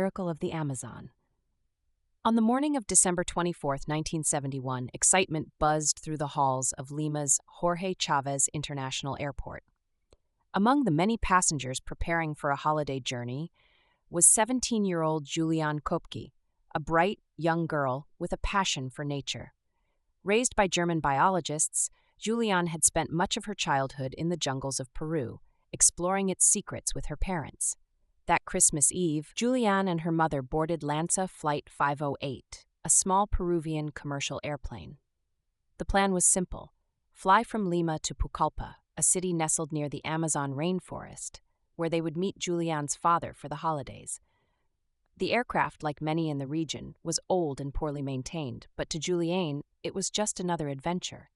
miracle of the Amazon. On the morning of December 24, 1971, excitement buzzed through the halls of Lima's Jorge Chávez International Airport. Among the many passengers preparing for a holiday journey was 17-year-old Juliane Koepcke, a bright, young girl with a passion for nature. Raised by German biologists, Juliane had spent much of her childhood in the jungles of Peru, exploring its secrets with her parents. That Christmas Eve, Juliane and her mother boarded Lanza Flight 508, a small Peruvian commercial airplane. The plan was simple: fly from Lima to Pucallpa, a city nestled near the Amazon rainforest, where they would meet Juliane's father for the holidays. The aircraft, like many in the region, was old and poorly maintained, but to Juliane, it was just another adventure.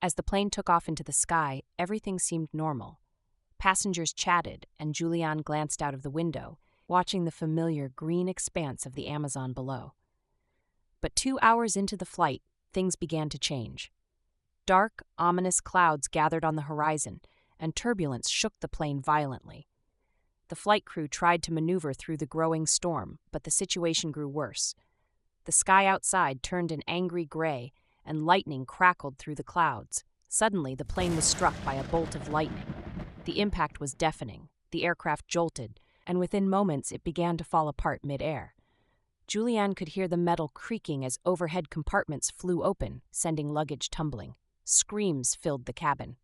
As the plane took off into the sky, everything seemed normal. Passengers chatted, and Juliane glanced out of the window, watching the familiar green expanse of the Amazon below. But 2 hours into the flight, things began to change. Dark, ominous clouds gathered on the horizon, and turbulence shook the plane violently. The flight crew tried to maneuver through the growing storm, but the situation grew worse. The sky outside turned an angry gray, and lightning crackled through the clouds. Suddenly, the plane was struck by a bolt of lightning. The impact was deafening, the aircraft jolted, and within moments it began to fall apart mid-air. Juliane could hear the metal creaking as overhead compartments flew open, sending luggage tumbling. Screams filled the cabin.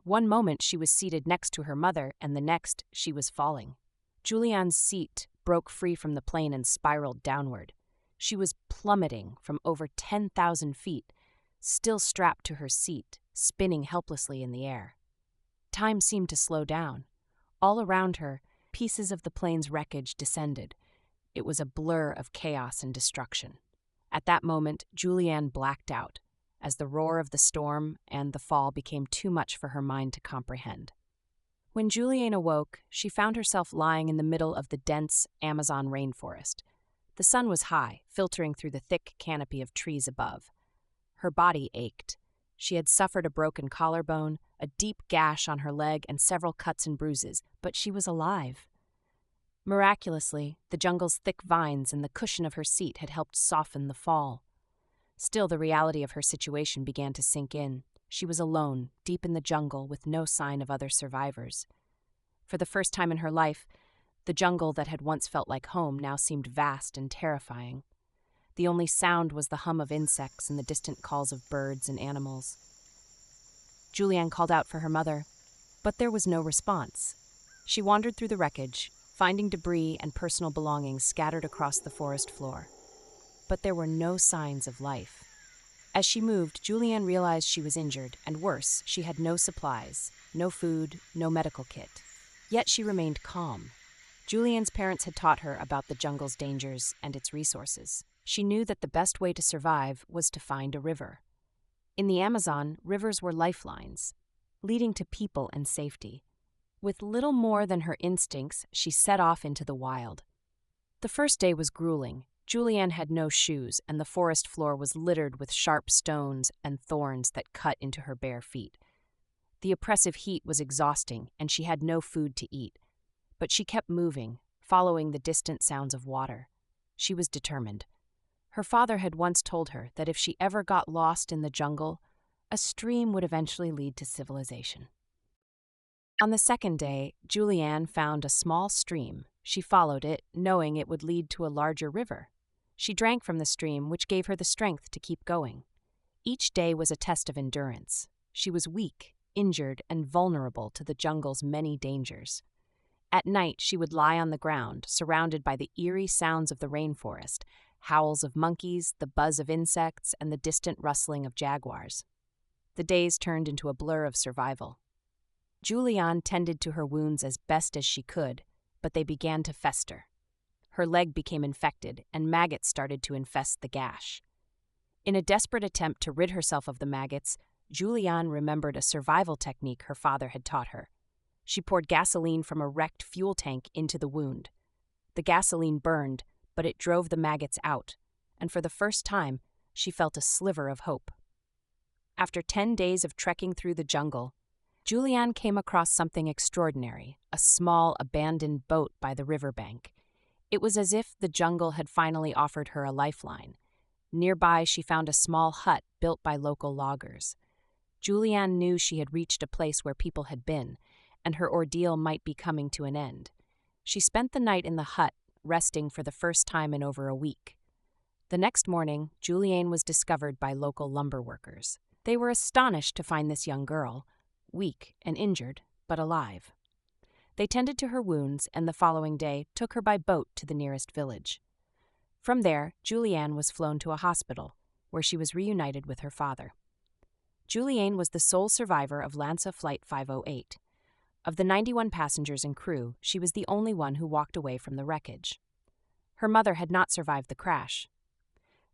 One moment she was seated next to her mother, and the next she was falling. Juliane's seat broke free from the plane and spiraled downward. She was plummeting from over 10,000 feet, still strapped to her seat, spinning helplessly in the air. Time seemed to slow down. All around her, pieces of the plane's wreckage descended. It was a blur of chaos and destruction. At that moment, Juliane blacked out, as the roar of the storm and the fall became too much for her mind to comprehend. When Juliane awoke, she found herself lying in the middle of the dense Amazon rainforest. The sun was high, filtering through the thick canopy of trees above. Her body ached. She had suffered a broken collarbone, a deep gash on her leg, and several cuts and bruises, but she was alive. Miraculously, the jungle's thick vines and the cushion of her seat had helped soften the fall. Still, the reality of her situation began to sink in. She was alone, deep in the jungle, with no sign of other survivors. For the first time in her life, the jungle that had once felt like home now seemed vast and terrifying. The only sound was the hum of insects and the distant calls of birds and animals. Juliane called out for her mother, but there was no response. She wandered through the wreckage, finding debris and personal belongings scattered across the forest floor. But there were no signs of life. As she moved, Juliane realized she was injured, and worse, she had no supplies, no food, no medical kit. Yet she remained calm. Juliane's parents had taught her about the jungle's dangers and its resources. She knew that the best way to survive was to find a river. In the Amazon, rivers were lifelines, leading to people and safety. With little more than her instincts, she set off into the wild. The first day was grueling. Juliane had no shoes, and the forest floor was littered with sharp stones and thorns that cut into her bare feet. The oppressive heat was exhausting, and she had no food to eat. But she kept moving, following the distant sounds of water. She was determined. Her father had once told her that if she ever got lost in the jungle, a stream would eventually lead to civilization. On the second day, Juliane found a small stream. She followed it, knowing it would lead to a larger river. She drank from the stream, which gave her the strength to keep going. Each day was a test of endurance. She was weak, injured, and vulnerable to the jungle's many dangers. At night, she would lie on the ground, surrounded by the eerie sounds of the rainforest, howls of monkeys, the buzz of insects, and the distant rustling of jaguars. The days turned into a blur of survival. Juliane tended to her wounds as best as she could, but they began to fester. Her leg became infected, and maggots started to infest the gash. In a desperate attempt to rid herself of the maggots, Juliane remembered a survival technique her father had taught her. She poured gasoline from a wrecked fuel tank into the wound. The gasoline burned, but it drove the maggots out, and for the first time, she felt a sliver of hope. After 10 days of trekking through the jungle, Juliane came across something extraordinary, a small, abandoned boat by the riverbank. It was as if the jungle had finally offered her a lifeline. Nearby, she found a small hut built by local loggers. Juliane knew she had reached a place where people had been, and her ordeal might be coming to an end. She spent the night in the hut, resting for the first time in over a week. The next morning, Juliane was discovered by local lumber workers. They were astonished to find this young girl, weak and injured, but alive. They tended to her wounds and the following day took her by boat to the nearest village. From there, Juliane was flown to a hospital, where she was reunited with her father. Juliane was the sole survivor of Lanza Flight 508. Of the 91 passengers and crew, she was the only one who walked away from the wreckage. Her mother had not survived the crash,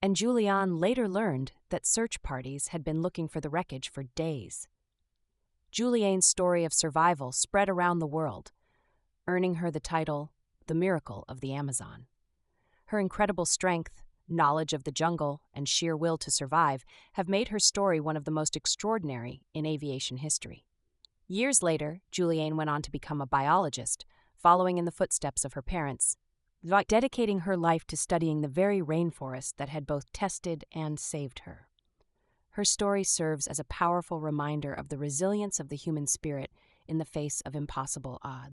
and Juliane later learned that search parties had been looking for the wreckage for days. Juliane's story of survival spread around the world, earning her the title, The Miracle of the Amazon. Her incredible strength, knowledge of the jungle, and sheer will to survive have made her story one of the most extraordinary in aviation history. Years later, Juliane went on to become a biologist, following in the footsteps of her parents, dedicating her life to studying the very rainforest that had both tested and saved her. Her story serves as a powerful reminder of the resilience of the human spirit in the face of impossible odds.